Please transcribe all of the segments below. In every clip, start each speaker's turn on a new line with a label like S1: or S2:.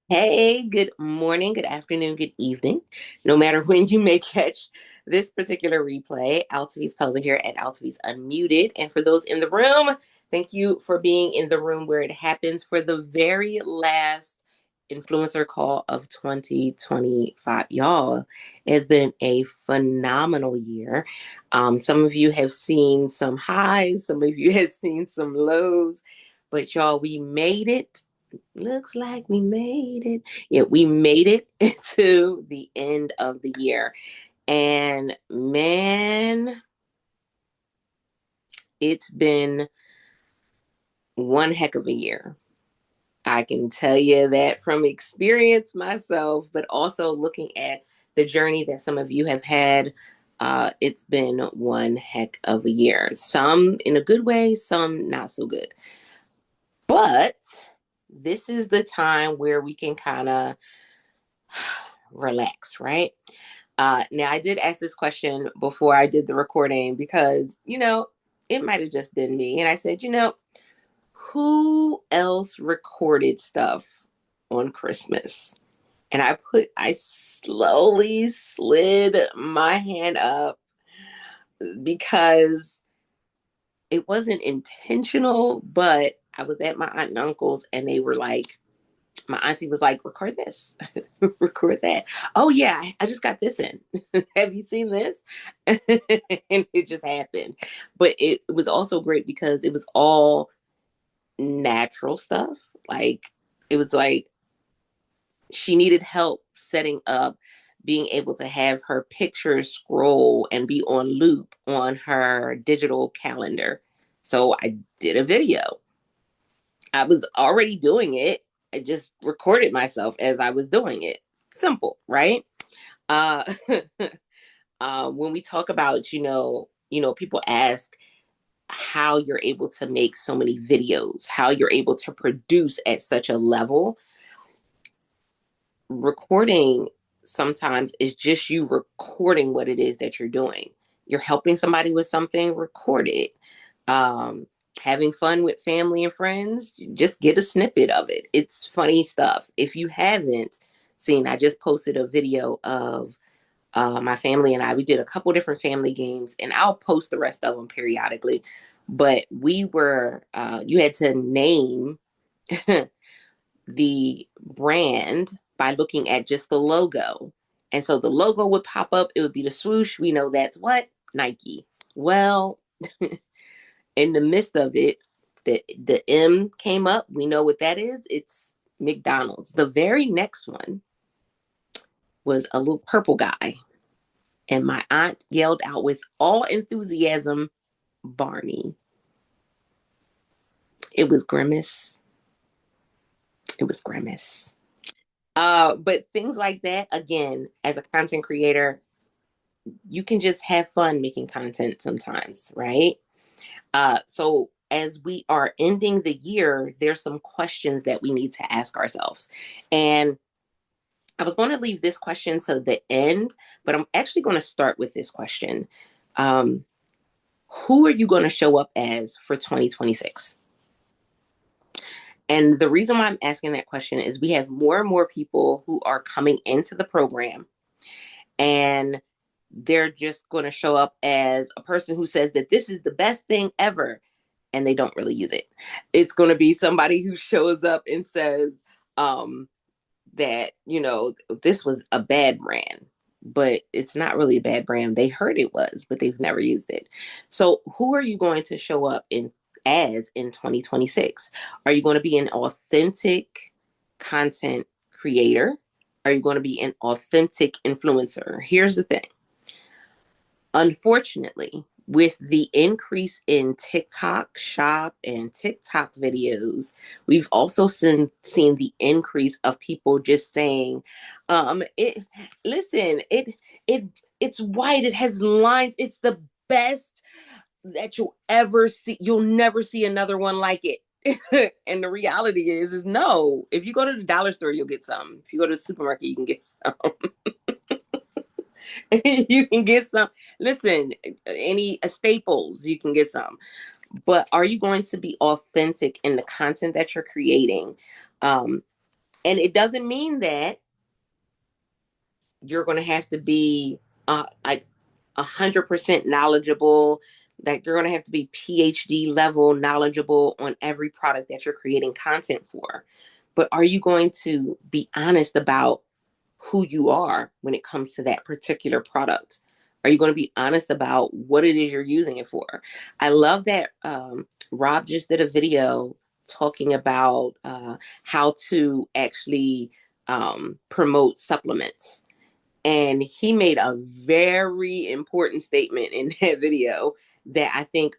S1: Hey, good morning, good afternoon, good evening. No matter when you may catch this particular replay, Altovise Pelzer here at Altovise Unmuted. And for those in the room, thank you for being in the room where it happens for the very last influencer call of 2025. Y'all, it has been a phenomenal year. Some of you have seen some highs, some of you have seen some lows, but y'all, we made it. Looks like we made it. Yeah, we made it to the end of the year. And man, it's been one heck of a year. I can tell you that from experience myself, but also looking at the journey that some of you have had. It's been one heck of a year. Some in a good way, some not so good. But this is the time where we can kind of relax, right? Now, I did ask this question before I did the recording because, it might have just been me. And I said, who else recorded stuff on Christmas? And I slowly slid my hand up because it wasn't intentional, but I was at my aunt and uncle's and they were like, my auntie was like, record this, record that. Oh, yeah, I just got this in. Have you seen this? And it just happened. But it was also great because it was all natural stuff. Like, it was like she needed help setting up being able to have her pictures scroll and be on loop on her digital calendar. So I did a video. I was already doing it. I just recorded myself as I was doing it. Simple, right? Uh, when we talk about, people ask how you're able to make so many videos, how you're able to produce at such a level. Recording sometimes is just you recording what it is that you're doing. You're helping somebody with something, record it. Um, Having fun with family and friends, just get a snippet of it. It's funny stuff. If you haven't seen, I just posted a video of my family and I. We did a couple different family games, and I'll post the rest of them periodically. But you had to name the brand by looking at just the logo. And so the logo would pop up, it would be the swoosh. We know that's what? Nike. Well, in the midst of it, the M came up. We know what that is. It's McDonald's. The very next one was a little purple guy. And my aunt yelled out with all enthusiasm, Barney. It was Grimace. It was Grimace. But things like that, again, as a content creator, you can just have fun making content sometimes, right? So as we are ending the year, there's some questions that we need to ask ourselves. And I was going to leave this question to the end, but I'm actually going to start with this question. Um, who are you going to show up as for 2026? And the reason why I'm asking that question is we have more and more people who are coming into the program and they're just going to show up as a person who says that this is the best thing ever and they don't really use it. It's going to be somebody who shows up and says that, this was a bad brand, but it's not really a bad brand. They heard it was, but they've never used it. So who are you going to show up in 2026? Are you going to be an authentic content creator? Are you going to be an authentic influencer? Here's the thing. Unfortunately, with the increase in TikTok shop and TikTok videos, we've also seen the increase of people just saying, it listen, it it's white, it has lines, it's the best that you'll ever see. You'll never see another one like it. And the reality is no. If you go to the dollar store, you'll get some. If you go to the supermarket, you can get some. You can get some. Listen, any staples, you can get some. But are you going to be authentic in the content that you're creating? Um, And it doesn't mean that you're going to have to be like 100% knowledgeable, that you're going to have to be PhD level knowledgeable on every product that you're creating content for. But are you going to be honest about who you are when it comes to that particular product? Are you going to be honest about what it is you're using it for? I love that Rob just did a video talking about how to actually promote supplements. And he made a very important statement in that video that I think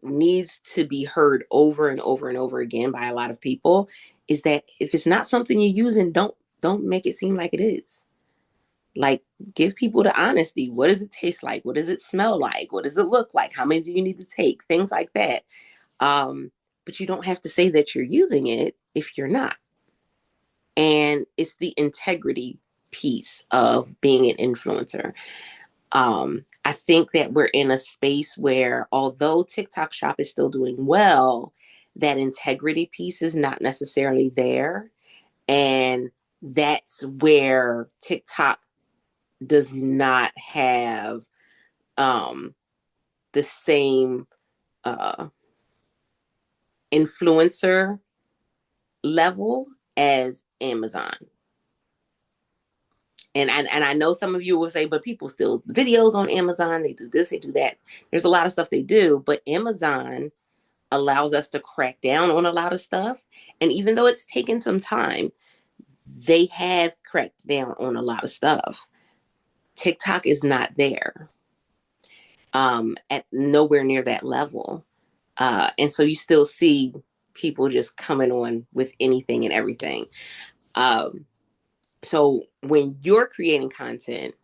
S1: needs to be heard over and over and over again by a lot of people, is that if it's not something you're using, don't make it seem like it is. Like, give people the honesty. What does it taste like? What does it smell like? What does it look like? How many do you need to take? Things like that. Um, but you don't have to say that you're using it if you're not. And it's the integrity piece of being an influencer. I think that we're in a space where, although TikTok Shop is still doing well, that integrity piece is not necessarily there. And that's where TikTok does not have um, the same uh, influencer level as Amazon. And I know some of you will say, but people still videos on Amazon. They do this, they do that. There's a lot of stuff they do, but Amazon allows us to crack down on a lot of stuff. And even though it's taken some time, they have cracked down on a lot of stuff. TikTok is not there, at nowhere near that level. And so you still see people just coming on with anything and everything. Um, so when you're creating content,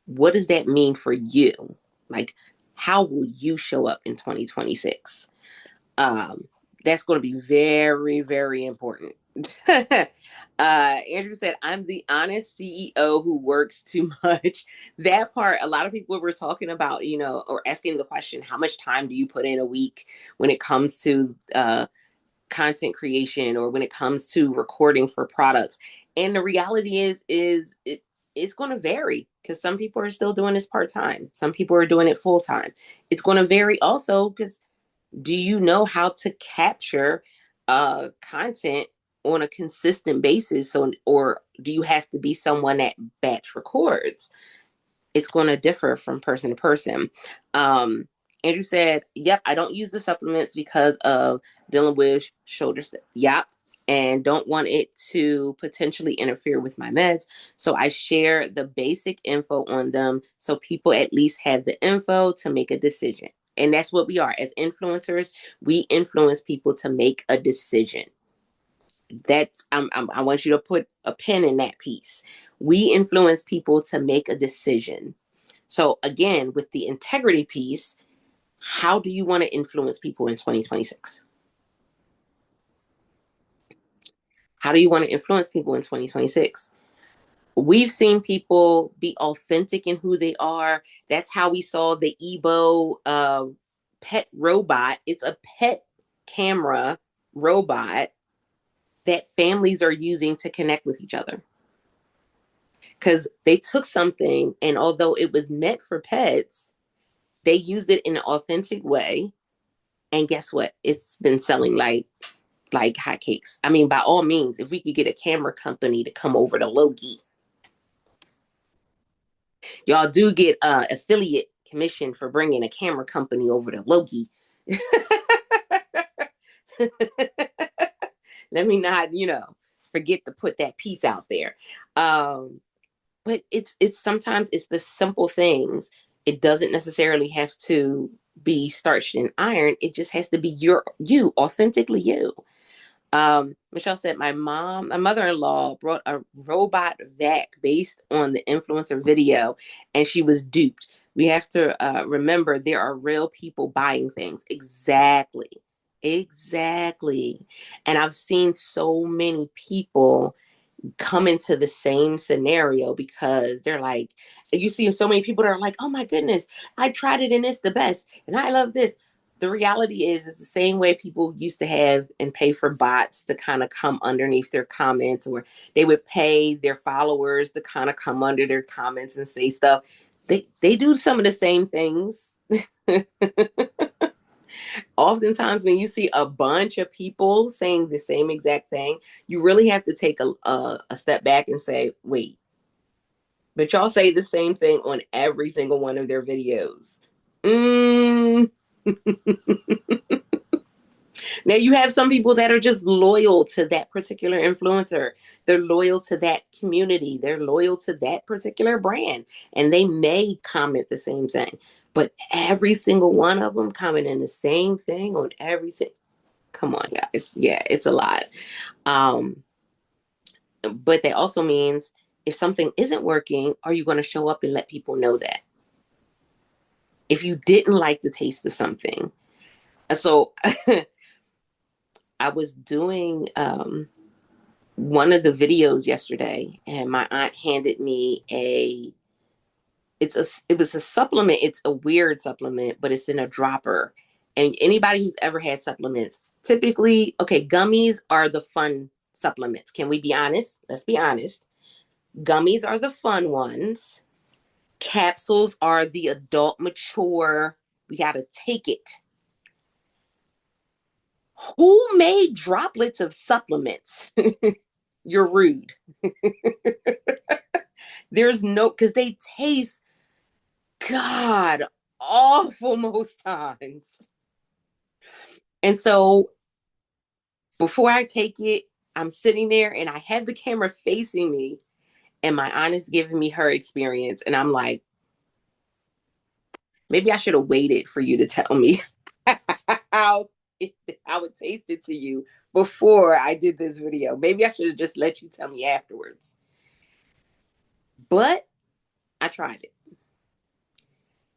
S1: what does that mean for you? Like, how will you show up in 2026? Um, that's going to be very, very important. Andrew said, I'm the honest CEO who works too much. That part, a lot of people were talking about, or asking the question, how much time do you put in a week when it comes to content creation, or when it comes to recording for products? And the reality it's going to vary, because some people are still doing this part-time. Some people are doing it full-time. It's going to vary also because, do you know how to capture content on a consistent basis? So, or do you have to be someone that batch records? It's going to differ from person to person. Andrew said, yep, I don't use the supplements because of dealing with shoulder stuff. Yep. And don't want it to potentially interfere with my meds. So I share the basic info on them so people at least have the info to make a decision. And that's what we are as influencers. We influence people to make a decision. I want you to put a pin in that piece. We influence people to make a decision. So again, with the integrity piece, how do you want to influence people in 2026? How do you want to influence people in 2026? We've seen people be authentic in who they are. That's how we saw the Ebo pet robot. It's a pet camera robot that families are using to connect with each other. Because they took something, and although it was meant for pets, they used it in an authentic way. And guess what? It's been selling like hotcakes. I mean, by all means, if we could get a camera company to come over to Logie, y'all do get affiliate commission for bringing a camera company over to Logie. Let me not, forget to put that piece out there. But it's sometimes it's the simple things. It doesn't necessarily have to be starched in iron. It just has to be you, authentically you. Michelle said, my mother-in-law brought a robot vac based on the influencer video, and she was duped. We have to remember there are real people buying things. Exactly. Exactly. And I've seen so many people come into the same scenario because they're like, you see so many people that are like, oh my goodness, I tried it and it's the best. And I love this. the reality is it's the same way people used to have and pay for bots to kind of come underneath their comments, or they would pay their followers to kind of come under their comments and say stuff. They do some of the same things. Oftentimes when you see a bunch of people saying the same exact thing, you really have to take a step back and say, wait, but y'all say the same thing on every single one of their videos. Mm. Now you have some people that are just loyal to that particular influencer. They're loyal to that community. They're loyal to that particular brand. And they may comment the same thing. But every single one of them commenting the same thing on every single. Come on, guys. Yeah, it's a lot. Um, but that also means if something isn't working, are you going to show up and let people know that? If you didn't like the taste of something. So I was doing one of the videos yesterday, and my aunt handed me it was a supplement. It's a weird supplement, but it's in a dropper. And anybody who's ever had supplements, typically, okay, gummies are the fun supplements. Can we be honest? Let's be honest. Gummies are the fun ones. Capsules are the adult, mature. We got to take it. Who made droplets of supplements? You're rude. There's no, because they taste god awful most times. And so before I take it, I'm sitting there and I have the camera facing me, and my aunt is giving me her experience. And I'm like, maybe I should have waited for you to tell me how how it tasted to you before I did this video. Maybe I should have just let you tell me afterwards. But I tried it.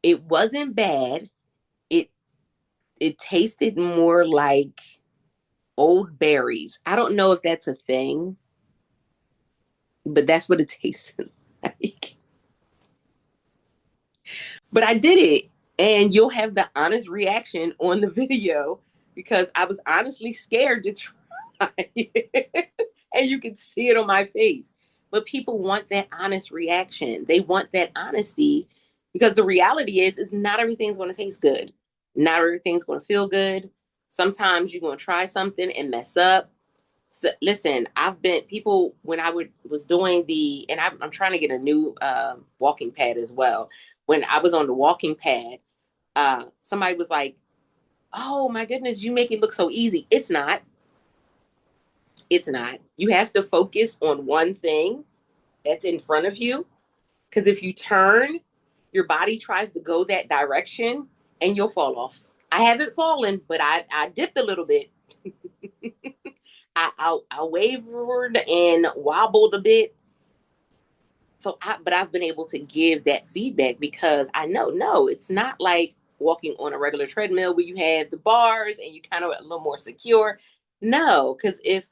S1: It wasn't bad. It it tasted more like old berries. I don't know if that's a thing, but that's what it tasted like. But I did it, and you'll have the honest reaction on the video because I was honestly scared to try. And you can see it on my face. But people want that honest reaction. They want that honesty because the reality is not everything's going to taste good. Not everything's going to feel good. Sometimes you're going to try something and mess up. So, listen, I've been people when was doing and I'm trying to get a new walking pad as well. When I was on the walking pad, somebody was like, "Oh my goodness, you make it look so easy." It's not. It's not. You have to focus on one thing that's in front of you, because if you turn, your body tries to go that direction, and you'll fall off. I haven't fallen, but I dipped a little bit. I wavered and wobbled a bit. But I've been able to give that feedback because I know, no, it's not like walking on a regular treadmill where you have the bars and you kind of a little more secure. No, because if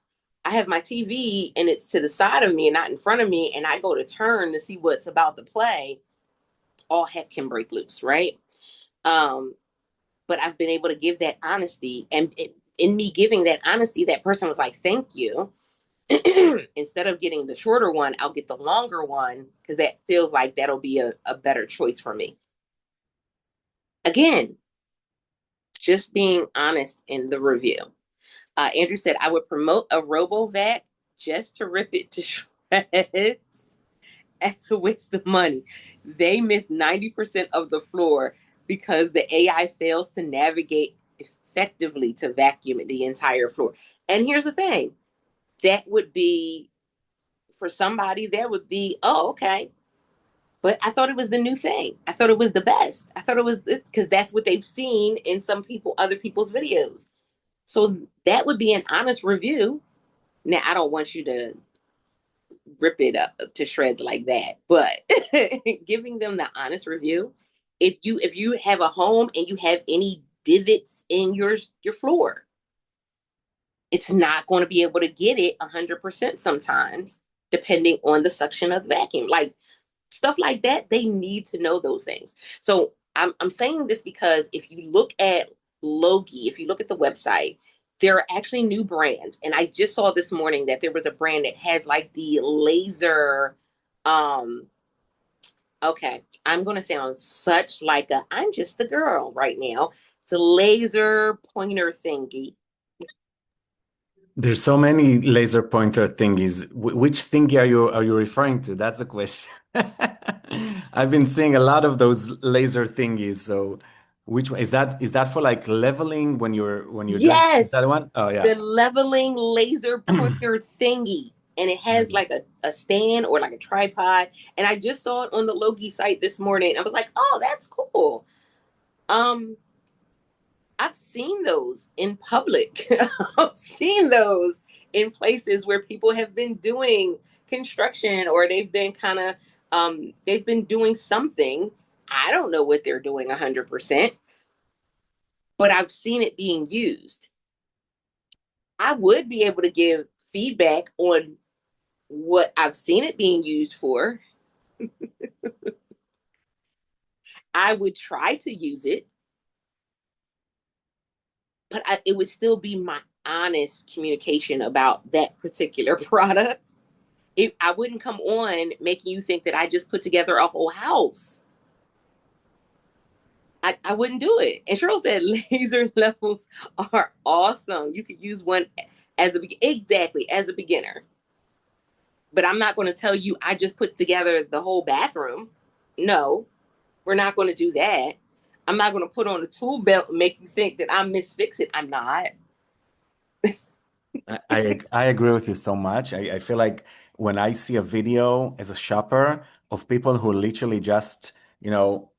S1: I have my TV and it's to the side of me and not in front of me, and I go to turn to see what's about to play, all heck can break loose, right? Um, but I've been able to give that honesty, and in me giving that honesty, that person was like, "Thank you." Instead of getting the shorter one, I'll get the longer one because that feels like that'll be a better choice for me. Again, just being honest in the review. Andrew said, I would promote a RoboVac just to rip it to shreds. That's a waste of money. They miss 90% of the floor because the AI fails to navigate effectively to vacuum the entire floor. And here's the thing, that would be, for somebody, that would be, oh, okay. But I thought it was the new thing. I thought it was the best. I thought it was because that's what they've seen in other people's videos. So that would be an honest review. Now, I don't want you to rip it up to shreds like that, but giving them the honest review. If you have a home and you have any divots in your floor, it's not going to be able to get it 100% sometimes, depending on the suction of the vacuum. Like stuff like that, they need to know those things. So I'm saying this because if you look at Logie. If you look at the website, there are actually new brands. And I just saw this morning that there was a brand that has like the laser, um, okay, I'm going to sound such like a, I'm just the girl right now. It's a laser pointer thingy.
S2: There's so many laser pointer thingies. Which thingy are you referring to? That's the question. I've been seeing a lot of those laser thingies. So which one is that for like leveling when you're doing that
S1: Yes,
S2: one? Oh yeah.
S1: the leveling laser pointer thingy. And it has like a stand or like a tripod. And I just saw it on the Logie site this morning. I was like, oh, that's cool. Um, I've seen those in public. I've seen those in places where people have been doing construction or they've been kind of they've been doing something. I don't know what they're doing 100%, but I've seen it being used. I would be able to give feedback on what I've seen it being used for. I would try to use it, but it would still be my honest communication about that particular product. I wouldn't come on making you think that I just put together a whole house. I wouldn't do it. And Cheryl said laser levels are awesome. You could use one as exactly as a beginner. But I'm not going to tell you I just put together the whole bathroom. No, we're not going to do that. I'm not going to put on a tool belt and make you think that I'm Miss Fix It. I'm not.
S2: I agree with you so much. I feel like when I see a video as a shopper of people who literally just, you know,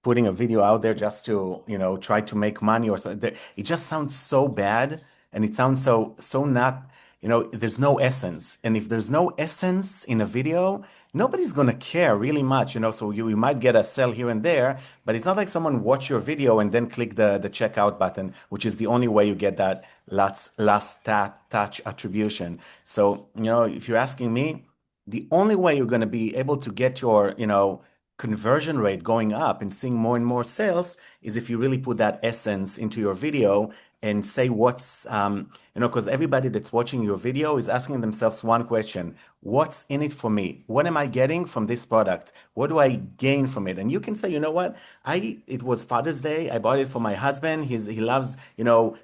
S2: putting a video out there just to, try to make money or something. It just sounds so bad and it sounds so not, there's no essence. And if there's no essence in a video, nobody's gonna care really much, so you might get a sell here and there, but it's not like someone watch your video and then click the checkout button, which is the only way you get that touch attribution. So, if you're asking me, the only way you're gonna be able to get your, conversion rate going up and seeing more and more sales is if you really put that essence into your video and say what's because everybody that's watching your video is asking themselves one question: what's in it for me? What am I getting from this product? What do I gain from it? And you can say, you know what, it was Father's Day, I bought it for my husband. He loves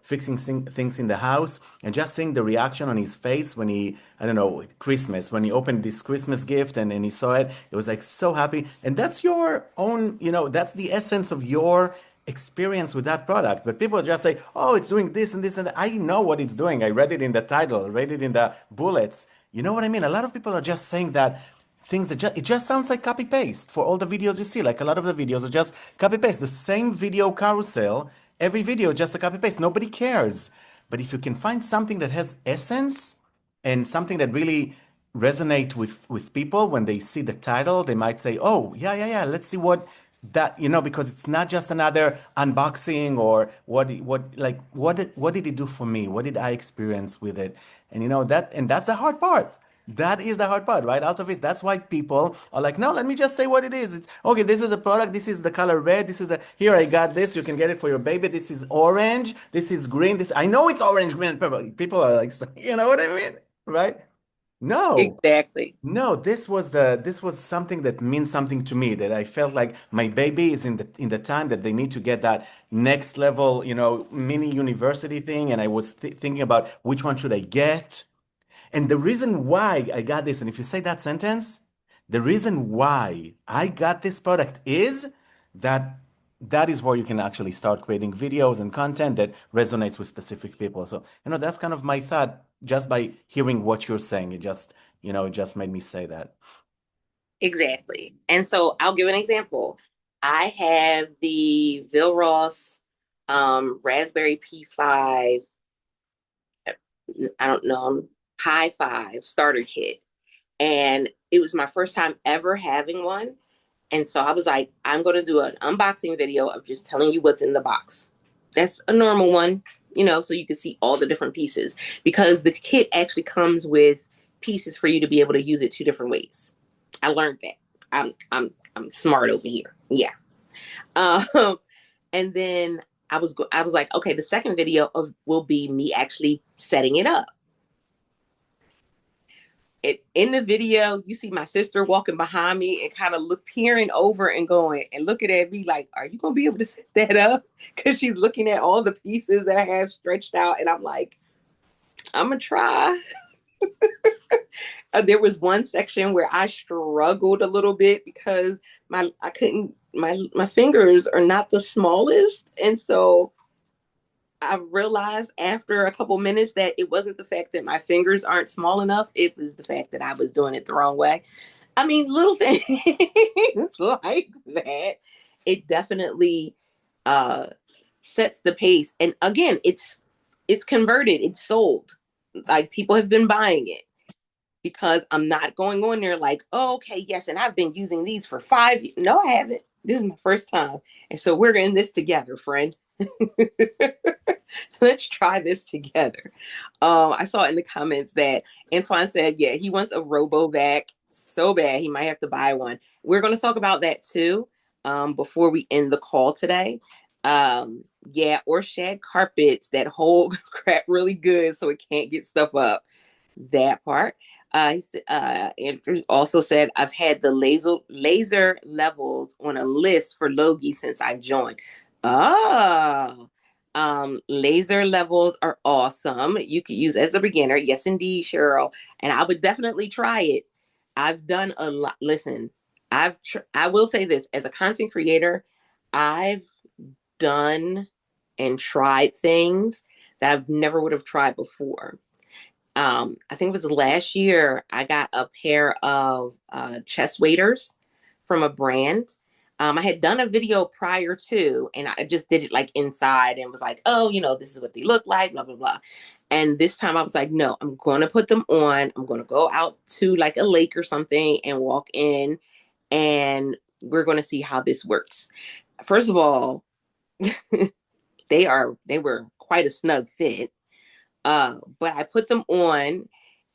S2: fixing things in the house, and just seeing the reaction on his face when he, I don't know, Christmas, when he opened this Christmas gift and he saw it, it was like so happy. And that's your own, that's the essence of your experience with that product. But people just say, oh, it's doing this and this and that. I know what it's doing. I read it in the title, read it in the bullets. You know what I mean? A lot of people are just saying that things that it just sounds like copy paste for all the videos you see. Like a lot of the videos are just copy paste. The same video carousel, every video just a copy paste. Nobody cares. But if you can find something that has essence and something that really resonate with people when they see the title, they might say, "Oh, yeah, yeah, yeah. Let's see what that because it's not just another unboxing or what did it do for me? What did I experience with it?" And that's the hard part. That is the hard part, right? Altovise. That's why people are like, no, let me just say what it is. It's okay. This is the product. This is the color red. This is the here. I got this. You can get it for your baby. This is orange. This is green. This I know it's orange, green, and purple. People are like, you know what I mean, right? No,
S1: Exactly.
S2: no. This was something that means something to me. That I felt like my baby is in the time that they need to get that next level, mini university thing. And I was thinking about which one should I get. And the reason why I got this, and if you say that sentence, the reason why I got this product is that that is where you can actually start creating videos and content that resonates with specific people. So, that's kind of my thought just by hearing what you're saying. It just made me say that.
S1: Exactly. And so I'll give an example. I have the Vilros Raspberry Pi 5, I don't know, Pi 5 starter kit. And it was my first time ever having one. And so I was like, I'm going to do an unboxing video of just telling you what's in the box. That's a normal one, so you can see all the different pieces because the kit actually comes with pieces for you to be able to use it two different ways. I learned that. I'm smart over here. Yeah. Um, and then I was like, okay, the second video of will be me actually setting it up. In the video, you see my sister walking behind me and kind of peering over and going and looking at me like, "Are you gonna be able to set that up?" Because she's looking at all the pieces that I have stretched out, and I'm like, "I'm gonna try." There was one section where I struggled a little bit because I couldn't my fingers are not the smallest, and so I realized after a couple minutes that it wasn't the fact that my fingers aren't small enough, it was the fact that I was doing it the wrong way. I mean, little things like that. It definitely uh sets the pace. And again, it's converted, it's sold. Like people have been buying it because I'm not going on there like, oh, okay, yes, and I've been using these for 5 years. No, I haven't. This is my first time. And so we're in this together, friend. Let's try this together. I saw in the comments that Antoine said, yeah, he wants a RoboVac so bad he might have to buy one. We're going to talk about that too before we end the call today. Yeah, or shag carpets that hold crap really good so it can't get stuff up. That part. Andrew also said, I've had the laser levels on a list for Logie since I joined. Oh, laser levels are awesome. You could use as a beginner. Yes, indeed, Cheryl. And I would definitely try it. I've done a lot. Listen, I will say this as a content creator, I've done and tried things that I've never would have tried before. I think it was last year, I got a pair of chest waders from a brand. I had done a video prior to, and I just did it like inside and was like, oh, this is what they look like, blah, blah, blah. And this time I was like, no, I'm going to put them on. I'm going to go out to like a lake or something and walk in, and we're going to see how this works. First of all, they were quite a snug fit. But I put them on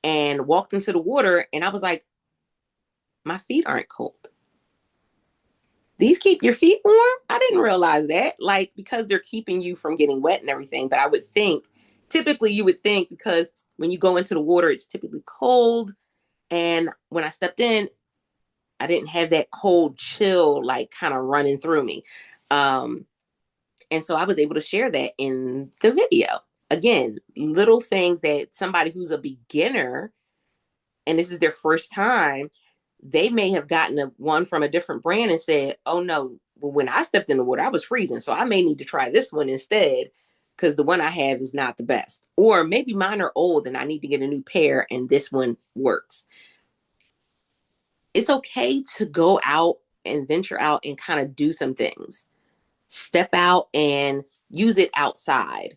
S1: and walked into the water, and I was like, my feet aren't cold. These keep your feet warm? I didn't realize that. Like, because they're keeping you from getting wet and everything. But I would think, typically, you would think because when you go into the water, it's typically cold. And when I stepped in, I didn't have that cold chill, like, kind of running through me. Um, and so I was able to share that in the video. Again, little things that somebody who's a beginner and this is their first time, they may have gotten one from a different brand and said, oh no, well, when I stepped in the water, I was freezing. So I may need to try this one instead because the one I have is not the best. Or maybe mine are old and I need to get a new pair and this one works. It's okay to go out and venture out and kind of do some things. Step out and use it outside.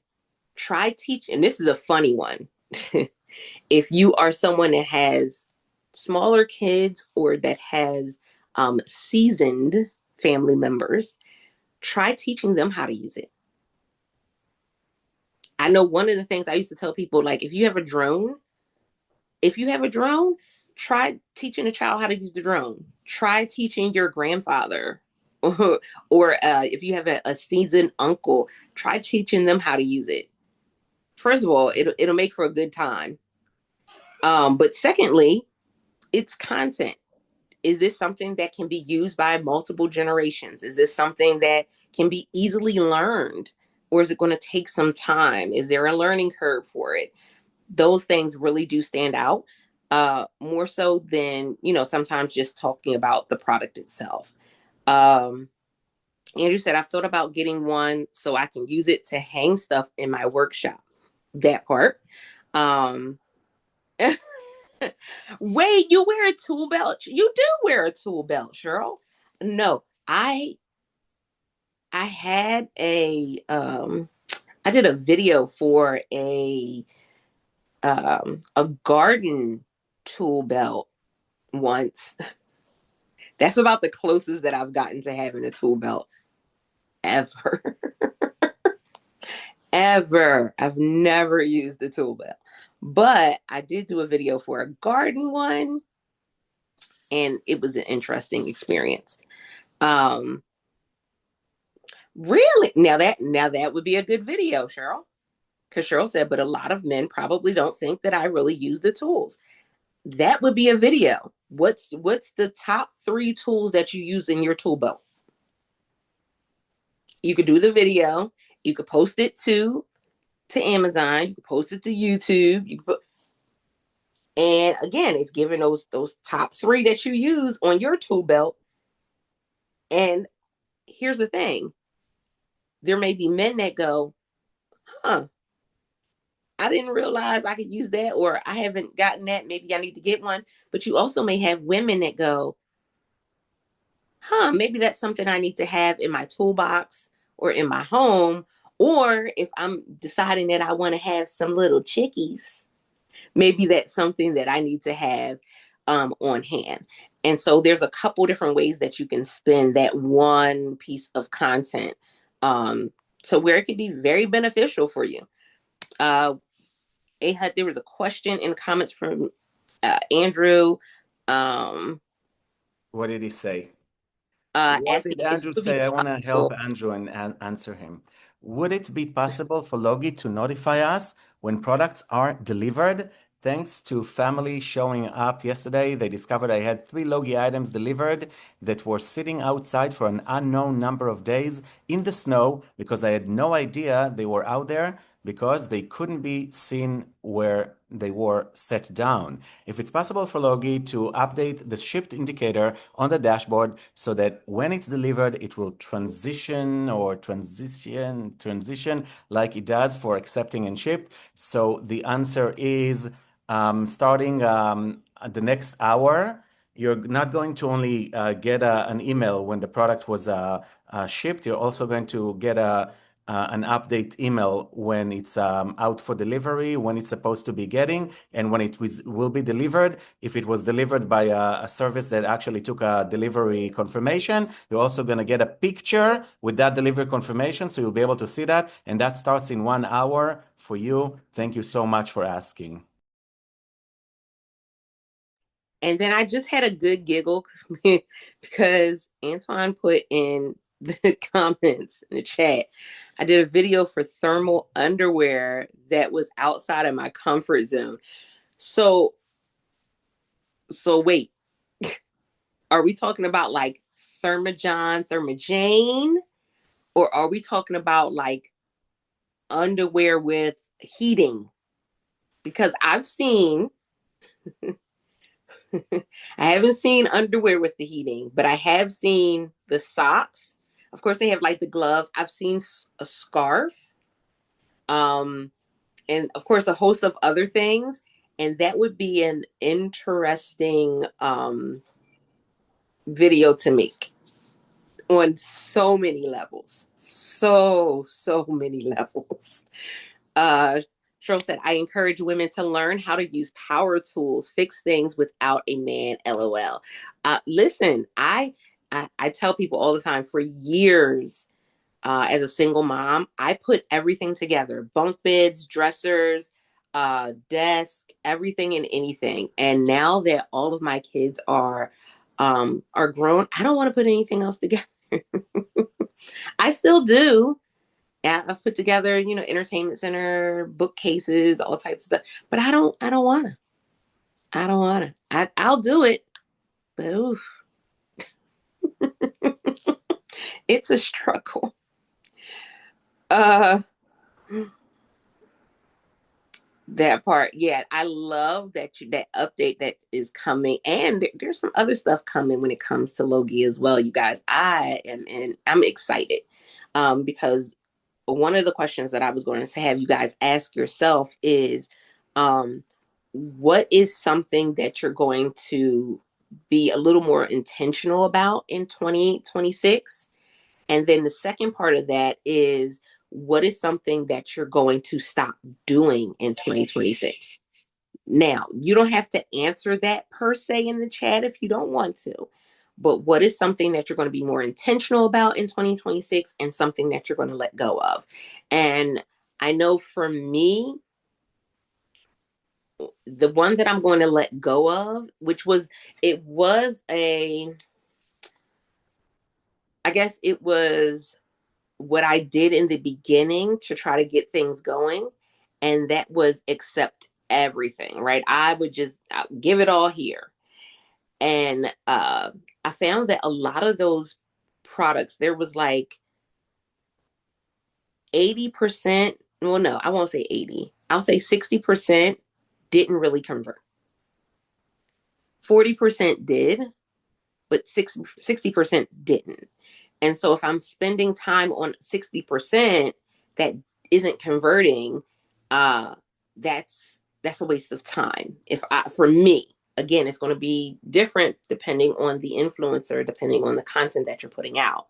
S1: Try teaching. And this is a funny one. If you are someone that has smaller kids or that has seasoned family members, try teaching them how to use it. I know one of the things I used to tell people, like, if you have a drone, try teaching a child how to use the drone. Try teaching your grandfather or if you have a seasoned uncle, try teaching them how to use it. First of all, it'll make for a good time. But secondly, it's content. Is this something that can be used by multiple generations? Is this something that can be easily learned? Or is it going to take some time? Is there a learning curve for it? Those things really do stand out more so than, sometimes just talking about the product itself. Um, Andrew said, I've thought about getting one so I can use it to hang stuff in my workshop. That part. Um, Wait, you wear a tool belt? You do wear a tool belt, Cheryl. No, I had I did a video for a garden tool belt once. That's about the closest that I've gotten to having a tool belt ever. Ever. I've never used the tool belt. But I did do a video for a garden one, and it was an interesting experience. Um, Really? Now that would be a good video, Cheryl. Because Cheryl said, but a lot of men probably don't think that I really use the tools. That would be a video. What's the top three tools that you use in your tool belt? You could do the video. You could post it to Amazon. You could post it to YouTube. You could put, and again, it's giving those top three that you use on your tool belt. And here's the thing: there may be men that go, "Huh, I didn't realize I could use that," or "I haven't gotten that. Maybe I need to get one." But you also may have women that go, maybe that's something I need to have in my toolbox or in my home. Or if I'm deciding that I want to have some little chickies, maybe that's something that I need to have on hand. And so there's a couple different ways that you can spin that one piece of content to where it could be very beneficial for you. Uh, there was a question in the comments from Andrew um,
S2: What did he say? What did
S1: asking if
S2: Andrew
S1: it would be
S2: say? I want to help
S1: possible.
S2: Andrew and answer him. Would it be possible for Logie to notify us when products are delivered? Thanks to family showing up yesterday, they discovered I had 3 Logie items delivered that were sitting outside for an unknown number of days in the snow because I had no idea they were out there because they couldn't be seen where they were set down. If it's possible for Logie to update the shipped indicator on the dashboard so that when it's delivered, it will transition like it does for accepting and shipped. So the answer is starting the next hour, you're not going to only get an email when the product was shipped, you're also going to get an update email when it's out for delivery, when it's supposed to be getting, and when will be delivered. If it was delivered by a service that actually took a delivery confirmation, you're also going to get a picture with that delivery confirmation, so you'll be able to see that. And that starts in 1 hour for you. Thank you so much for asking.
S1: And then I just had a good giggle because Antoine put in the comments in the chat. I did a video for thermal underwear that was outside of my comfort zone. So wait, are we talking about like Thermajohn, Thermajane, or are we talking about like underwear with heating? Because I've seen I haven't seen underwear with the heating, but I have seen the socks. Of course, they have like the gloves. I've seen a scarf, um, and of course, a host of other things. And that would be an interesting video to make on so many levels. So many levels. Uh, Cheryl said, I encourage women to learn how to use power tools, fix things without a man, LOL. Listen, I tell people all the time for years as a single mom, I put everything together, bunk beds, dressers, desk, everything and anything. And now that all of my kids are grown, I don't want to put anything else together. I still do, I've put together, entertainment center, bookcases, all types of stuff. But I don't wanna. I don't wanna. I'll do it, but oof, it's a struggle. Uh that part, yeah. I love that update that is coming, and there's some other stuff coming when it comes to Logie as well, you guys. I'm excited. Because one of the questions that I was going to have you guys ask yourself is what is something that you're going to be a little more intentional about in 2026? And then the second part of that is what is something that you're going to stop doing in 2026? Now, you don't have to answer that per se in the chat if you don't want to. But what is something that you're going to be more intentional about in 2026 and something that you're going to let go of? And I know for me, the one that I'm going to let go of, it was I guess it was what I did in the beginning to try to get things going, and that was accept everything, right? I would just give it all here. And I found that a lot of those products, there was like 80%, well, no, I won't say 80. I'll say 60% didn't really convert. 40% did, but 60% didn't. And so if I'm spending time on 60% that isn't converting, uh, that's a waste of time. If I, for me, again, it's going to be different depending on the influencer, depending on the content that you're putting out.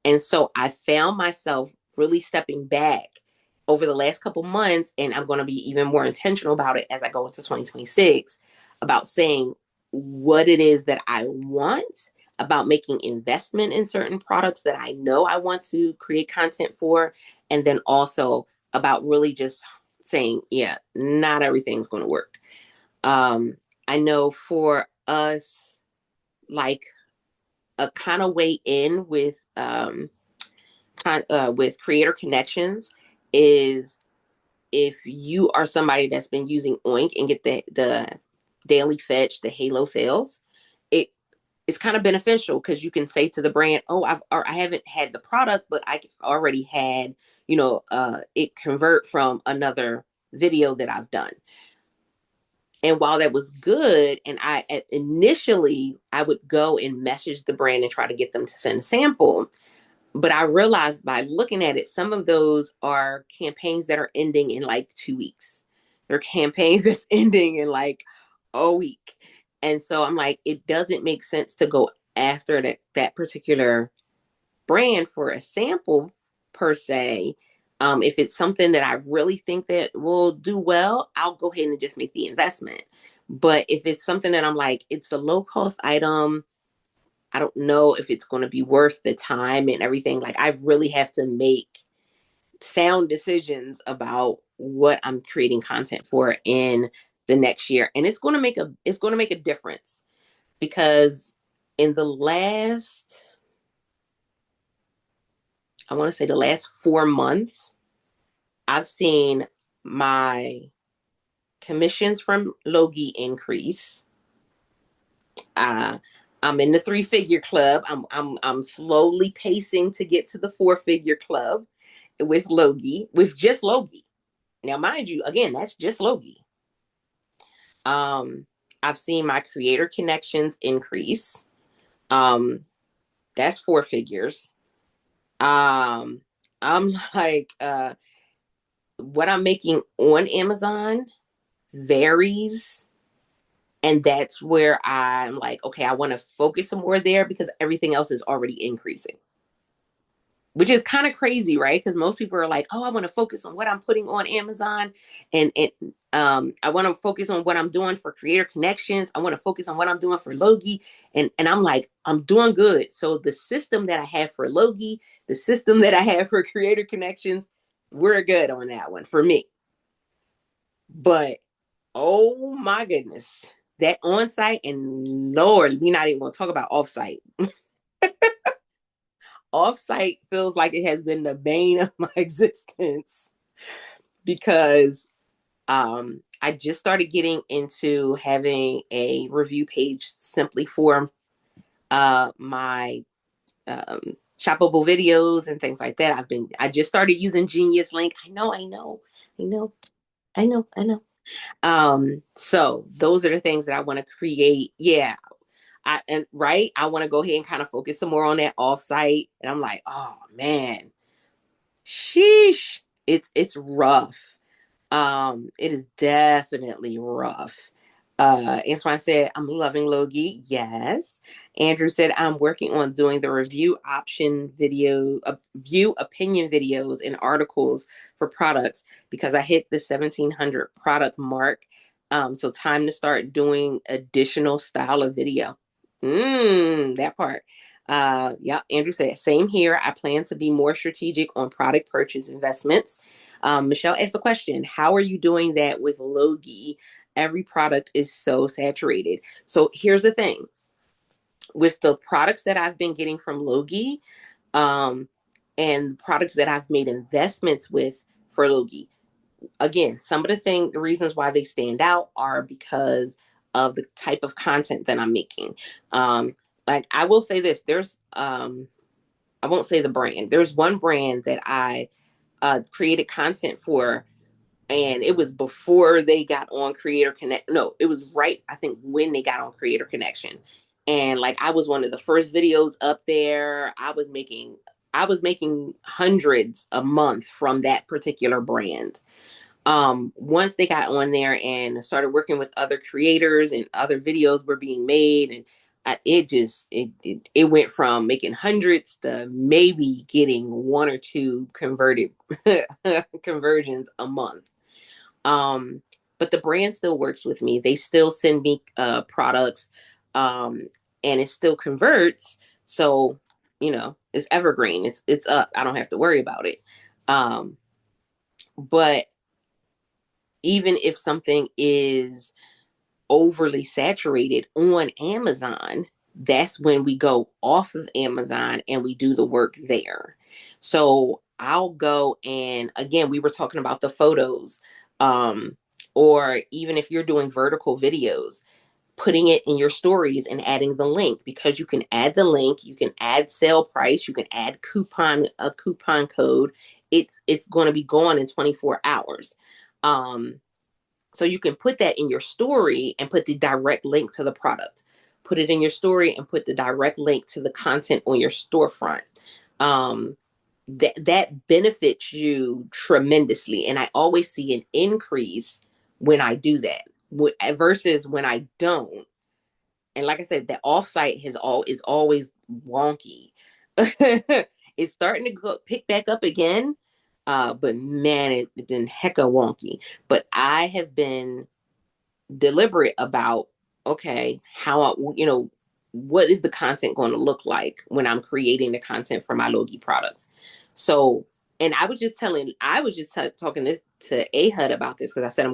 S1: And so I found myself really stepping back over the last couple months, and I'm going to be even more intentional about it as I go into 2026 about saying what it is that I want, about making investment in certain products that I know I want to create content for, and then also about really just saying, yeah, not everything's going to work. Um, I know for us, like a kind of way in with creator connections is if you are somebody that's been using Oink and get the daily fetch, the Halo sales, it it's kind of beneficial because you can say to the brand, "Oh, I haven't had the product, but I already had it convert from another video that I've done." And while that was good, and initially I would go and message the brand and try to get them to send a sample, but I realized by looking at it, some of those are campaigns that are ending in like 2 weeks. They're campaigns that's ending in like a week. And so I'm like, it doesn't make sense to go after that particular brand for a sample per se. If it's something that I really think that will do well, I'll go ahead and just make the investment. But if it's something that I'm like, it's a low cost item, I don't know if it's going to be worth the time and everything. Like I really have to make sound decisions about what I'm creating content for in the next year. And it's going to make a difference because in the last, I want to say the last 4 months, I've seen my commissions from Logie increase. Uh, I'm in the 3-figure club. I'm slowly pacing to get to the 4-figure club with Logie, with just Logie. Now, mind you, again, that's just Logie. Um, I've seen my creator connections increase. Um, that's 4 figures. Um, I'm like, what I'm making on Amazon varies. And that's where I'm like, okay, I want to focus some more there because everything else is already increasing, which is kind of crazy, right? Because most people are like, oh, I want to focus on what I'm putting on Amazon, and I want to focus on what I'm doing for creator connections. I want to focus on what I'm doing for Logie, and I'm like, I'm doing good. So the system that I have for Logie, the system that I have for creator connections, we're good on that one for me. But oh my goodness, that on site, and Lord, we're not even going to talk about off site. Off site feels like it has been the bane of my existence because I just started getting into having a review page simply for my shoppable videos and things like that. I just started using Genius Link. I know, I know. So those are the things that I want to create. Yeah. I want to go ahead and kind of focus some more on that offsite. And I'm like, oh man, sheesh. It's rough. It is definitely rough. Antoine said, I'm loving Logie. Yes. Andrew said, I'm working on doing the review option video, view opinion videos and articles for products because I hit the 1700 product mark. So time to start doing additional style of video. That part. Yeah, Andrew said, same here. I plan to be more strategic on product purchase investments. Michelle asked the question, how are you doing that with Logie? Every product is so saturated. So here's the thing with the products that I've been getting from Logie, um, and products that I've made investments with for Logie. Again, some of the reasons why they stand out are because of the type of content that I'm making. Um, like I will say this, I won't say the brand. There's one brand that I created content for, and it was before they got on Creator Connect. No, it was right, I think, when they got on Creator Connection. And like I was one of the first videos up there. I was making hundreds a month from that particular brand. Once they got on there and started working with other creators and other videos were being made, and it went from making hundreds to maybe getting one or two converted conversions a month. um but the brand still works with me. They still send me products, um and it still converts. So it's evergreen. It's up. I don't have to worry about it. But even if something is overly saturated on Amazon, that's when we go off of Amazon and we do the work there. So I'll go, and again, we were talking about the photos, um, or even if you're doing vertical videos, putting it in your stories and adding the link, because you can add the link, you can add sale price, you can add a coupon code. It's going to be gone in 24 hours. Um, so you can put that in your story and put the direct link to the product. Put it in your story and put the direct link to the content on your storefront. Um, that benefits you tremendously, and I always see an increase when I do that versus when I don't. And like I said, the offsite is always wonky. It's starting to pick back up again, but man, it's been hecka wonky. But I have been deliberate about, okay, what is the content going to look like when I'm creating the content for my Logie products. So, and I was just talking this to Ahud about this, because I said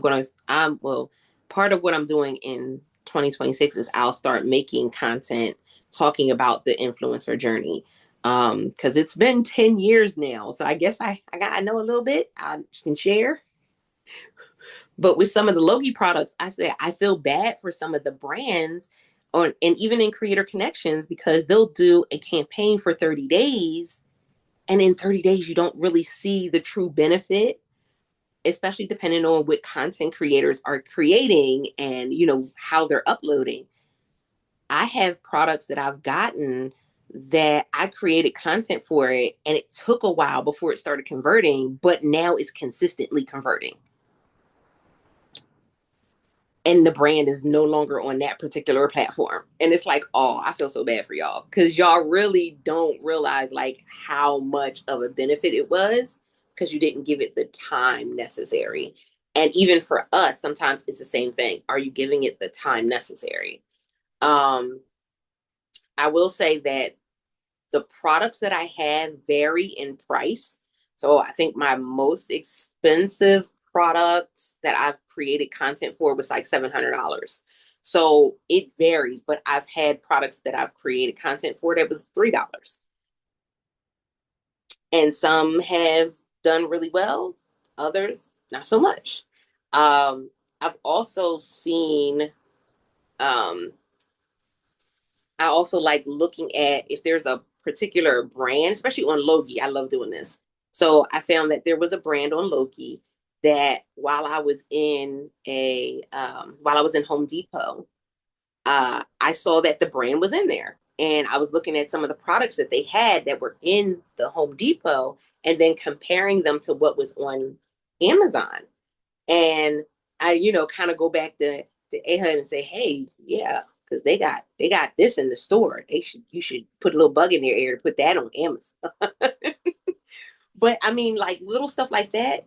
S1: part of what I'm doing in 2026 is I'll start making content talking about the influencer journey, because it's been 10 years now, so I guess I know a little bit I can share. But with some of the Logie products, I said I feel bad for some of the brands and even in Creator Connections, because they'll do a campaign for 30 days, and in 30 days you don't really see the true benefit, especially depending on what content creators are creating and how they're uploading. I have products that I've gotten that I created content for it, and it took a while before it started converting, but now it's consistently converting, and the brand is no longer on that particular platform. And it's like, oh, I feel so bad for y'all, because y'all really don't realize like how much of a benefit it was, because you didn't give it the time necessary. And even for us, sometimes it's the same thing. Are you giving it the time necessary? um I will say that the products that I have vary in price. So I think my most expensive products that I've created content for was like $700. So it varies, but I've had products that I've created content for that was $3. And some have done really well, others not so much. I've also seen um, I also like looking at if there's a particular brand, especially on Logie. I love doing this. So I found that there was a brand on Logie that while I was in Home Depot, I saw that the brand was in there, and I was looking at some of the products that they had that were in the Home Depot, and then comparing them to what was on Amazon. And I, kind of go back to Ahud and say, hey, yeah, because they got this in the store. You should put a little bug in their ear to put that on Amazon. But I mean, like little stuff like that,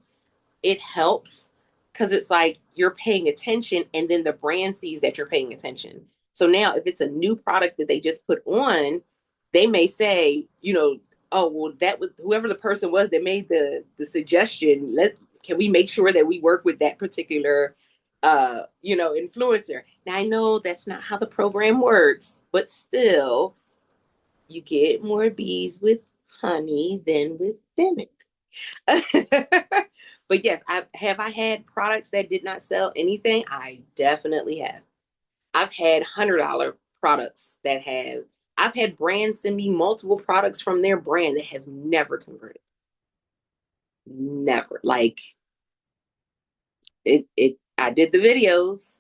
S1: it helps, because it's like you're paying attention, and then the brand sees that you're paying attention. So now, if it's a new product that they just put on, they may say, oh well, that was whoever the person was that made the suggestion. Can we make sure that we work with that particular influencer? Now I know that's not how the program works, but still, you get more bees with honey than with vinegar. But yes, I had products that did not sell anything? I definitely have. I've had $100 products that have, I've had brands send me multiple products from their brand that have never converted. Never. Like I did the videos.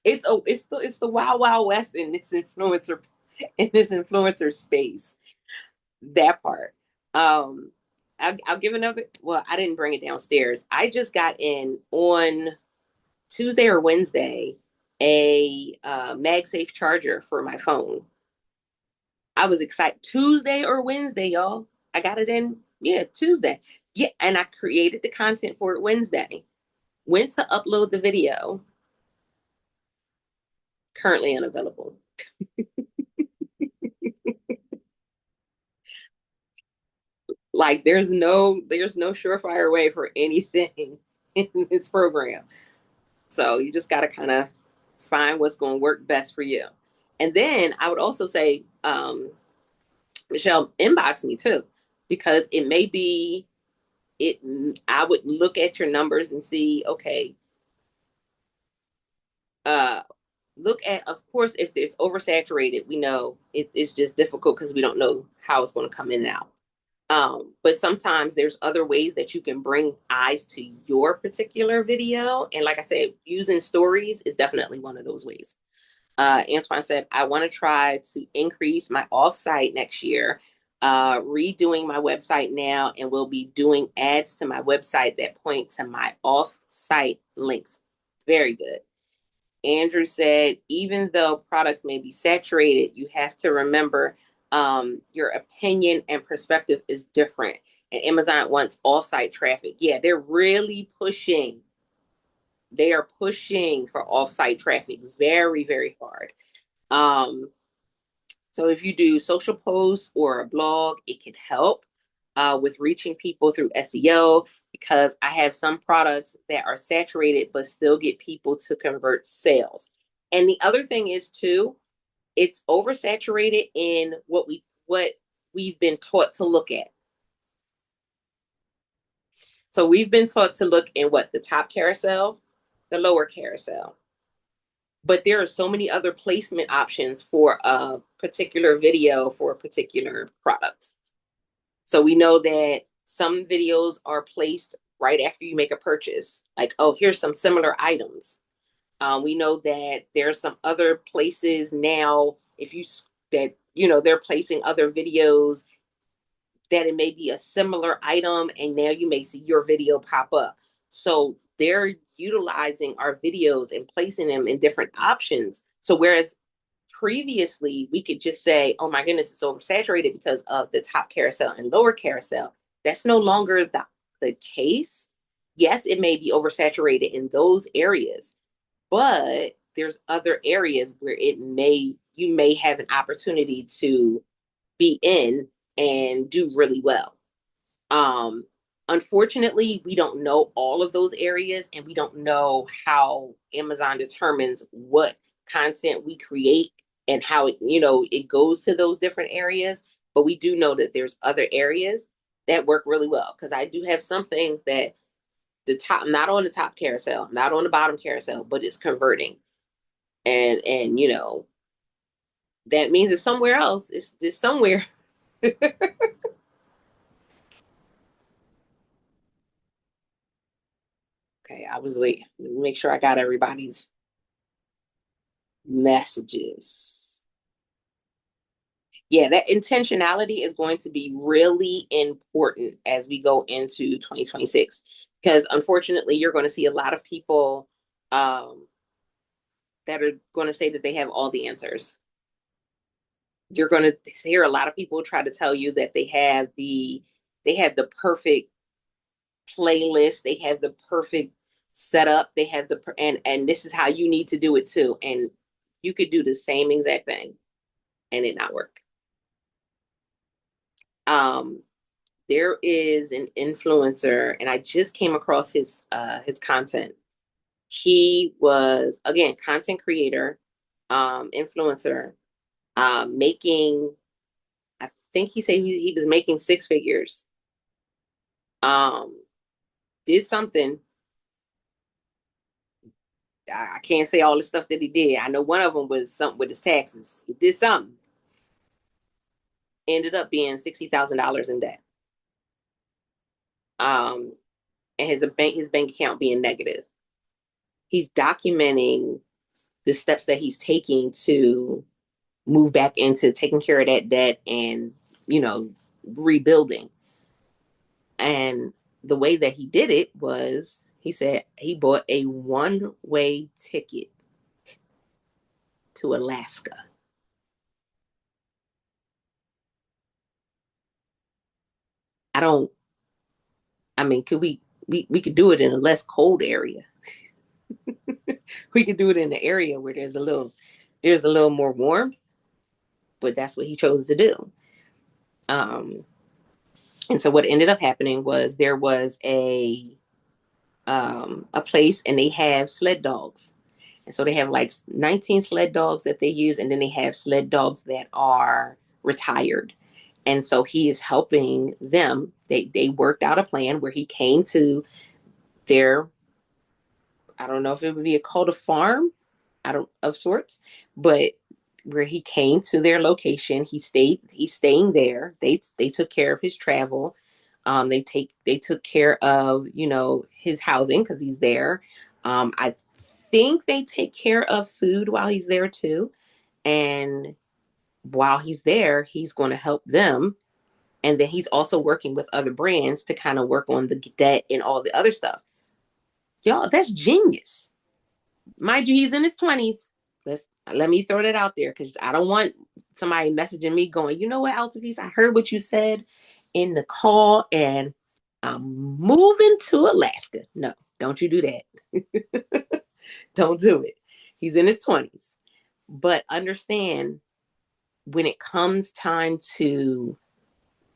S1: It's the wild wild west in this influencer space. That part. Um, I'll give another. Well, I didn't bring it downstairs. I just got in on Tuesday or Wednesday a MagSafe charger for my phone. I was excited. Tuesday or Wednesday, y'all. I got it in. Yeah, Tuesday. Yeah, and I created the content for it Wednesday. Went to upload the video. Currently unavailable. Like there's no surefire way for anything in this program. So you just got to kind of find what's going to work best for you. And then I would also say, Michelle, inbox me too, because it may be it. I would look at your numbers and see, okay, uh, look at, of course, if it's oversaturated, we know it's just difficult because we don't know how it's going to come in and out. But sometimes there's other ways that you can bring eyes to your particular video. And like I said, using stories is definitely one of those ways. Antoine said, I want to try to increase my offsite next year, redoing my website now, and will be doing ads to my website that point to my offsite links. Very good. Andrew said, even though products may be saturated, you have to remember your opinion and perspective is different. And Amazon wants offsite traffic. Yeah, they're really pushing. They are pushing for offsite traffic very, very hard. Um, so if you do social posts or a blog, it can help with reaching people through SEO because I have some products that are saturated but still get people to convert sales. And the other thing is too, it's oversaturated in what we've been taught to look at. So we've been taught to look in what the top carousel, the lower carousel. But there are so many other placement options for a particular video for a particular product. So we know that some videos are placed right after you make a purchase, like, oh, here's some similar items. We know that there's some other places now, if you that they're placing other videos that it may be a similar item, and now you may see your video pop up. So they're utilizing our videos and placing them in different options. So whereas previously we could just say, oh my goodness, it's oversaturated because of the top carousel and lower carousel. That's no longer the case. Yes, it may be oversaturated in those areas, but there's other areas where you may have an opportunity to be in and do really well. Um, Unfortunately, we don't know all of those areas, and we don't know how Amazon determines what content we create and how it goes to those different areas. But we do know that there's other areas that work really well because I do have some things that the top, not on the top carousel, not on the bottom carousel, but it's converting, and that means it's somewhere else. It's somewhere. Okay, I was waiting. Make sure I got everybody's messages. Yeah, that intentionality is going to be really important as we go into 2026 because unfortunately, you're going to see a lot of people that are going to say that they have all the answers. You're going to hear a lot of people try to tell you that they have the perfect playlist, they have the perfect setup, they have and this is how you need to do it too. And you could do the same exact thing and it not work. Um, there is an influencer, and I just came across his content. He was again content creator, influencer. Making, I think he said he was making six figures. Um, did something. I can't say all the stuff that he did. I know one of them was something with his taxes. He did something. Ended up being $60,000 in debt. Um, and his bank account being negative. He's documenting the steps that he's taking to move back into taking care of that debt and, you know, rebuilding. And the way that he did it was he said he bought a one-way ticket to Alaska. I don't, I mean, could we could do it in a less cold area. We could do it in the area where there's a little more warmth, but that's what he chose to do. Um, and so what ended up happening was there was a place and they have sled dogs. And so they have like 19 sled dogs that they use, and then they have sled dogs that are retired. And so he is helping them. They worked out a plan where he came to their, I don't know if it would be a called a farm, I don't of sorts, but where he came to their location, he's staying there. They took care of his travel. They took care of, you know, his housing because he's there. I think they take care of food while he's there too. And while he's there, he's going to help them. And then he's also working with other brands to kind of work on the debt and all the other stuff. Y'all, that's genius. Mind you, he's in his 20s. Let me throw that out there because I don't want somebody messaging me going, you know what, Altovise, I heard what you said in the call and I'm moving to Alaska. No, don't you do that. Don't do it. He's in his 20s. But understand when it comes time to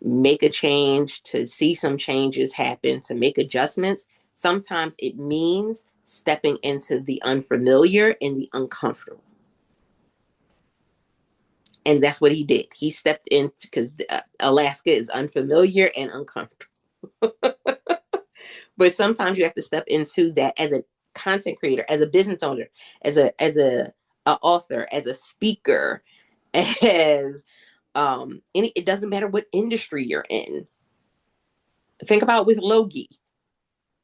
S1: make a change, to see some changes happen, to make adjustments, sometimes it means stepping into the unfamiliar and the uncomfortable. And that's what he did. He stepped in because Alaska is unfamiliar and uncomfortable. But sometimes you have to step into that as a content creator, as a business owner, as a author, as a speaker, as it doesn't matter what industry you're in. Think about with Logie.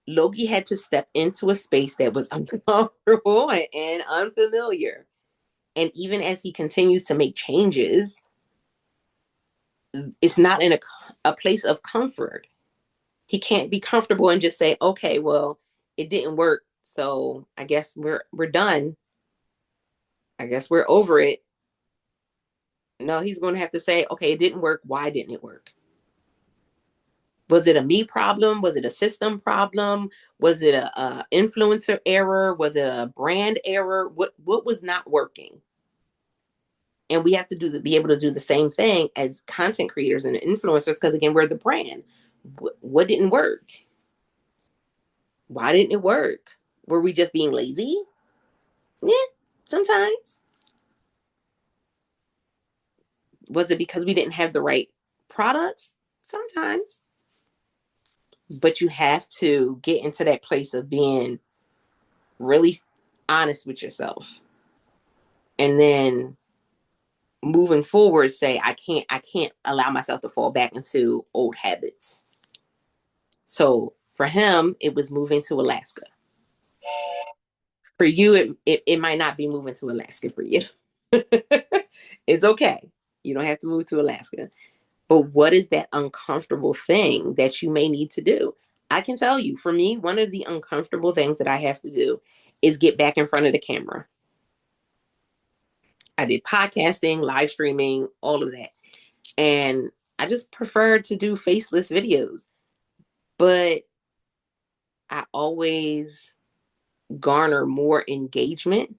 S1: Logie had to step into a space that was uncomfortable and unfamiliar. And even as he continues to make changes, it's not in a place of comfort. He can't be comfortable and just say, okay, well, it didn't work. So I guess we're done. I guess we're over it. No, he's going to have to say, okay, it didn't work. Why didn't it work? Was it a me problem? Was it a system problem? Was it a influencer error? Was it a brand error? What was not working? And we have to be able to do the same thing as content creators and influencers because again, we're the brand. What didn't work? Why didn't it work? Were we just being lazy? Yeah, sometimes. Was it because we didn't have the right products? Sometimes. But you have to get into that place of being really honest with yourself. And then moving forward, say, I can't allow myself to fall back into old habits. So for him, it was moving to Alaska. For you, it might not be moving to Alaska for you. It's okay. You don't have to move to Alaska. But what is that uncomfortable thing that you may need to do? I can tell you, for me, one of the uncomfortable things that I have to do is get back in front of the camera. I did podcasting, live streaming, all of that. And I just prefer to do faceless videos. But I always garner more engagement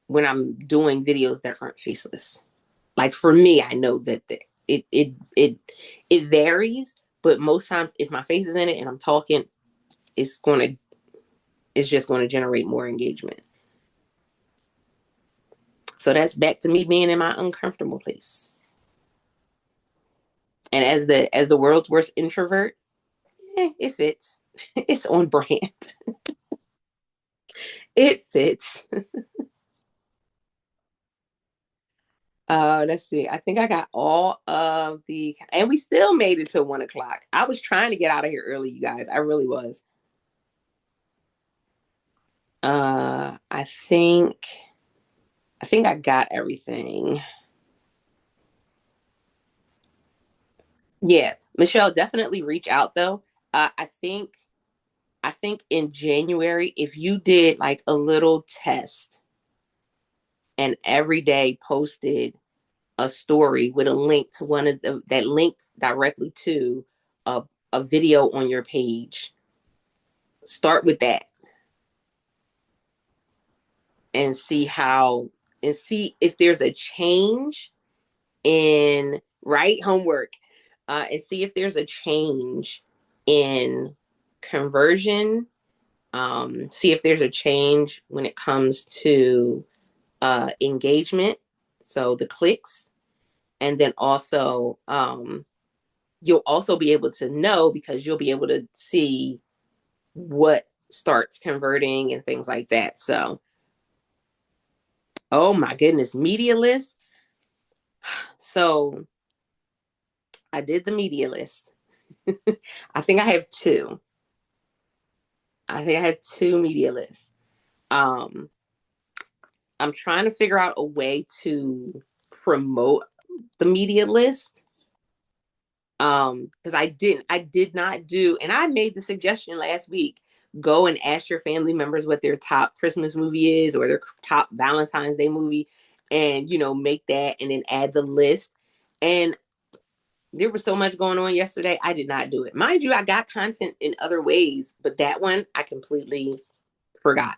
S1: when I'm doing videos that aren't faceless. Like for me, I know that it varies, but most times if my face is in it and I'm talking, it's going to it's just going to generate more engagement. So So that's back to me being in my uncomfortable place. And as the world's worst introvert, it fits. It's on brand. It fits. Let's see. I think I got all of the, and we still made it to 1 o'clock. I was trying to get out of here early, you guys. I really was. I think, I got everything. Yeah, Michelle, definitely reach out though. I think in January, if you did like a little test and every day posted a story with a link to one of the that linked directly to a, a video on your page. Start with that and see how and see if there's a change in right homework and see if there's a change in conversion. See if there's a change when it comes to engagement, so the clicks, and then also you'll also be able to know because you'll be able to see what starts converting and things like that. So, oh my goodness, media list. So I did the media list. I think I have two. I think I have two media lists. Um, I'm trying to figure out a way to promote the media list. Because I did not do, and I made the suggestion last week, go and ask your family members what their top Christmas movie is or their top Valentine's Day movie, and make that and then add the list. And there was so much going on yesterday, I did not do it. Mind you, I got content in other ways, but that one I completely forgot.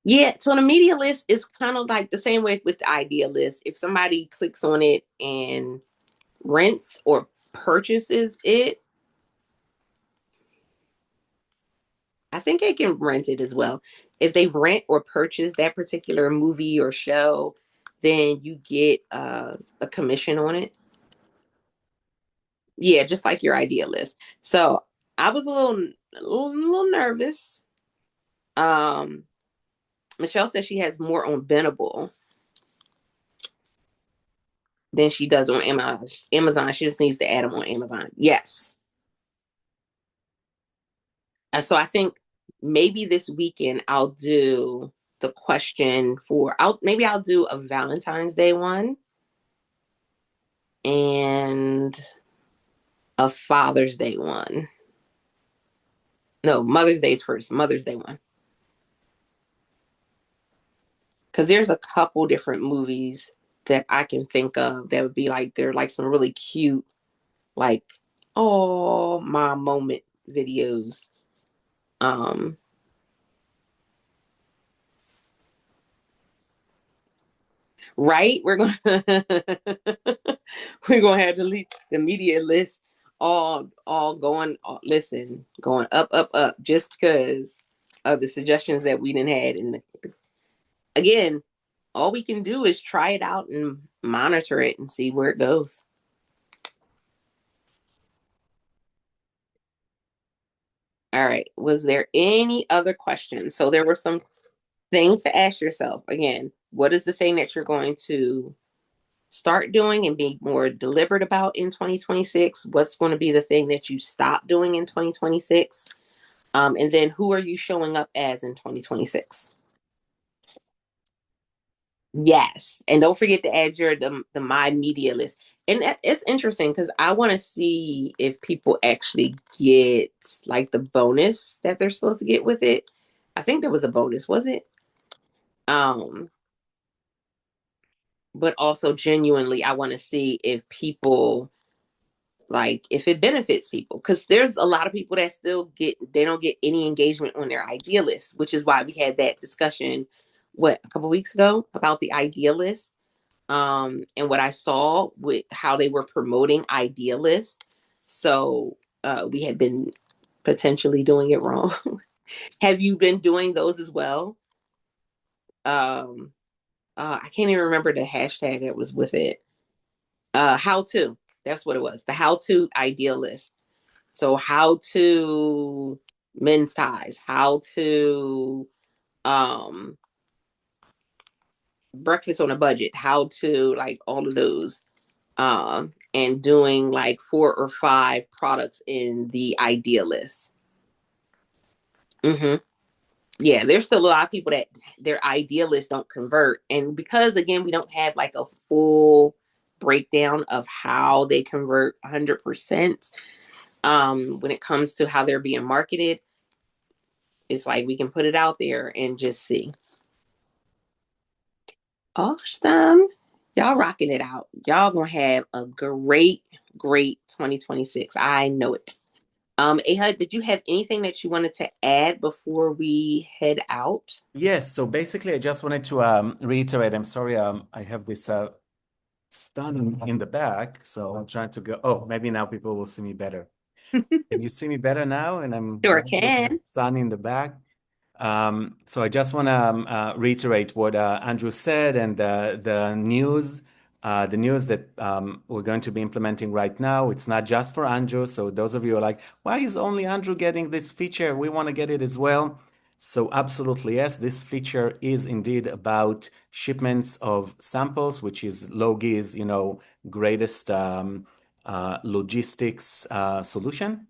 S1: Yeah, so the media list is kind of like the same way with the idea list. If somebody clicks on it and rents or purchases it, I think they can rent it as well. If they rent or purchase that particular movie or show, then you get a commission on it. Yeah, just like your idea list. So I was a little nervous. Um, Michelle says she has more on Bendable than she does on Amazon. Amazon, she just needs to add them on Amazon. Yes. And so I think maybe this weekend I'll do the question for I'll do a Valentine's Day one and a Father's Day one. No, Mother's Day's first. Mother's Day one. Because there's a couple different movies that I can think of that would be like they're like some really cute, like oh my moment videos. Um, right? We're gonna we're gonna have the media list all going. Listen, going up, up, up, just because of the suggestions that we didn't had. And again, all we can do is try it out and monitor it and see where it goes. All right. Was there any other questions? So there were some things to ask yourself. Again, what is the thing that you're going to start doing and be more deliberate about in 2026? What's going to be the thing that you stop doing in 2026? And then who are you showing up as in 2026? Yes. And don't forget to add the my media list. And it's interesting because I want to see if people actually get like the bonus that they're supposed to get with it. I think there was a bonus, was it? Um, but also genuinely, I want to see if people like if it benefits people because there's a lot of people that still they don't get any engagement on their idea list, which is why we had that discussion a couple weeks ago about the idea list. And what I saw with how they were promoting idea list. So we had been potentially doing it wrong. Have you been doing those as well? Um, I can't even remember the hashtag that was with it. How to. That's what it was. The how to ideal list. So how to men's ties, how to um breakfast on a budget, how to like all of those. And doing like 4 or 5 products in the ideal list. Mm-hmm. Yeah, there's still a lot of people that their ideal list don't convert. And because again, we don't have like a full breakdown of how they convert 100%, when it comes to how they're being marketed, it's like we can put it out there and just see. Awesome. Y'all rocking it out. Y'all gonna have a great 2026. I know it. Ehud, did you have anything that you wanted to add before we head out?
S2: Yes, so basically, I just wanted to reiterate. I'm sorry, I have this stun in the back, so I'm trying to go. Oh, maybe now people will see me better. Can you see me better now? And I'm
S1: Sure
S2: not with the
S1: can.
S2: sun in the back. So I just want to reiterate what Andrew said and the news that we're going to be implementing right now. It's not just for Andrew. So those of you who are like, why is only Andrew getting this feature? We want to get it as well. So absolutely yes, this feature is indeed about shipments of samples, which is Logie's, greatest logistics solution.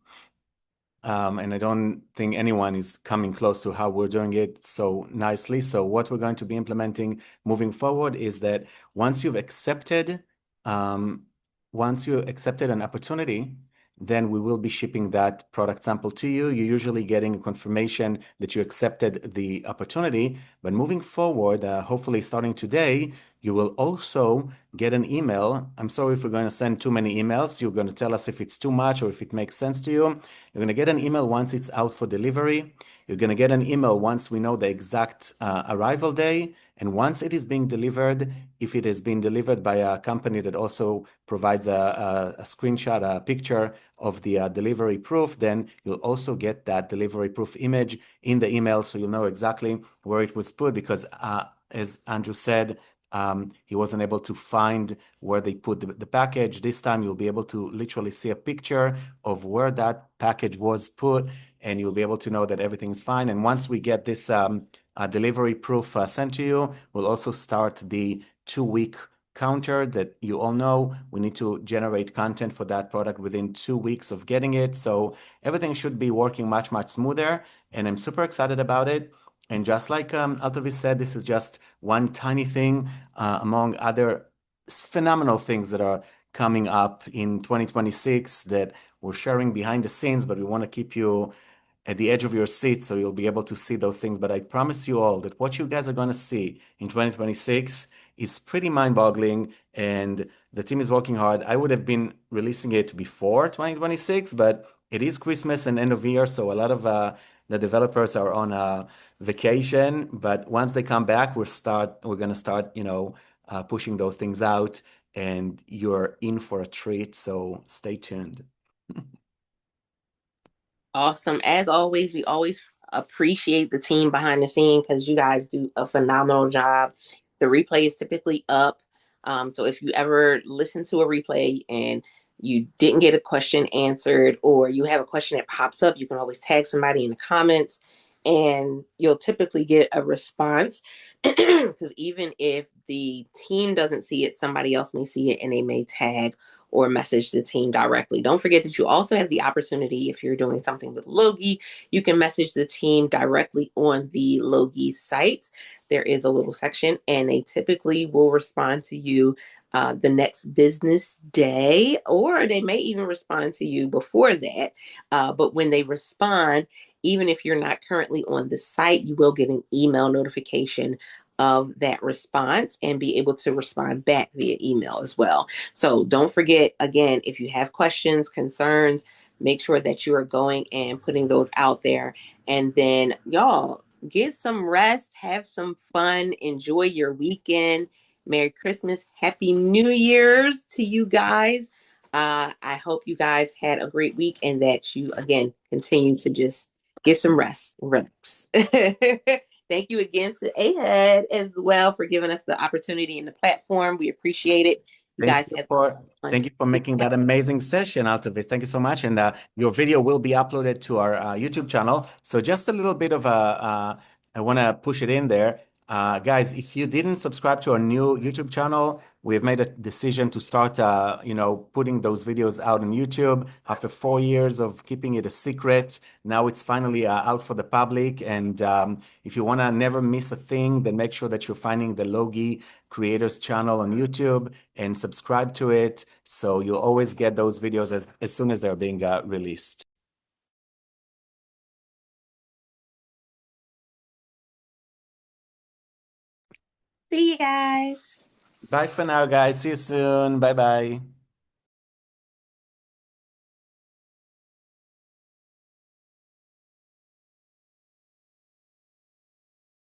S2: And I don't think anyone is coming close to how we're doing it so nicely. So what we're going to be implementing moving forward is that once you've accepted, um, once you accepted an opportunity, then we will be shipping that product sample to you. You're usually getting a confirmation that you accepted the opportunity. But moving forward, hopefully starting today, you will also get an email. I'm sorry if we're going to send too many emails. You're going to tell us if it's too much or if it makes sense to you. You're going to get an email once it's out for delivery. You're going to get an email once we know the exact arrival day. And once it is being delivered, if it has been delivered by a company that also provides a screenshot, a picture of the delivery proof, then you'll also get that delivery proof image in the email. So you'll know exactly where it was put because, as Andrew said, he wasn't able to find where they put the package. This time you'll be able to literally see a picture of where that package was put, and you'll be able to know that everything is fine. And once we get this delivery proof sent to you, we'll also start the 2-week counter that you all know. We need to generate content for that product within 2 weeks of getting it. So everything should be working much, much smoother. And I'm super excited about it. And just like Altovise said, this is just one tiny thing among other phenomenal things that are coming up in 2026 that we're sharing behind the scenes, but we want to keep you at the edge of your seat so you'll be able to see those things. But I promise you all that what you guys are going to see in 2026 is pretty mind-boggling, and the team is working hard. I would have been releasing it before 2026, but it is Christmas and end of year, so a lot of the developers are on vacation. But once they come back, we're going to start, pushing those things out, and you're in for a treat. So stay tuned.
S1: Awesome. As always, we always appreciate the team behind the scene because you guys do a phenomenal job. The replay is typically up. So if you ever listen to a replay and you didn't get a question answered or you have a question that pops up, you can always tag somebody in the comments and you'll typically get a response. Because even if the team doesn't see it, somebody else may see it and they may tag or message the team directly. Don't forget that you also have the opportunity, if you're doing something with Logie, you can message the team directly on the Logie site. There is a little section, and they typically will respond to you the next business day, or they may even respond to you before that. But when they respond, even if you're not currently on the site, you will get an email notification of that response and be able to respond back via email as well. So don't forget, again, if you have questions, concerns, make sure that you are going and putting those out there. And then, y'all, get some rest, have some fun, enjoy your weekend. Merry Christmas, Happy New Year's to you guys. I hope you guys had a great week and that you, again, continue to just get some rest and relax. Thank you again to Ahead as well for giving us the opportunity and the platform. We appreciate it. You
S2: Thank
S1: guys
S2: you
S1: have
S2: for
S1: fun.
S2: thank you for making that amazing session, Altovise. Thank you so much. And your video will be uploaded to our YouTube channel. So just a little bit of I want to push it in there. Guys, if you didn't subscribe to our new YouTube channel, we've made a decision to start, putting those videos out on YouTube after 4 years of keeping it a secret. Now it's finally out for the public. And if you want to never miss a thing, then make sure that you're finding the Logie Creators channel on YouTube and subscribe to it so you'll always get those videos as soon as they're being released.
S1: See you guys.
S2: Bye for now, guys. See you soon. Bye bye.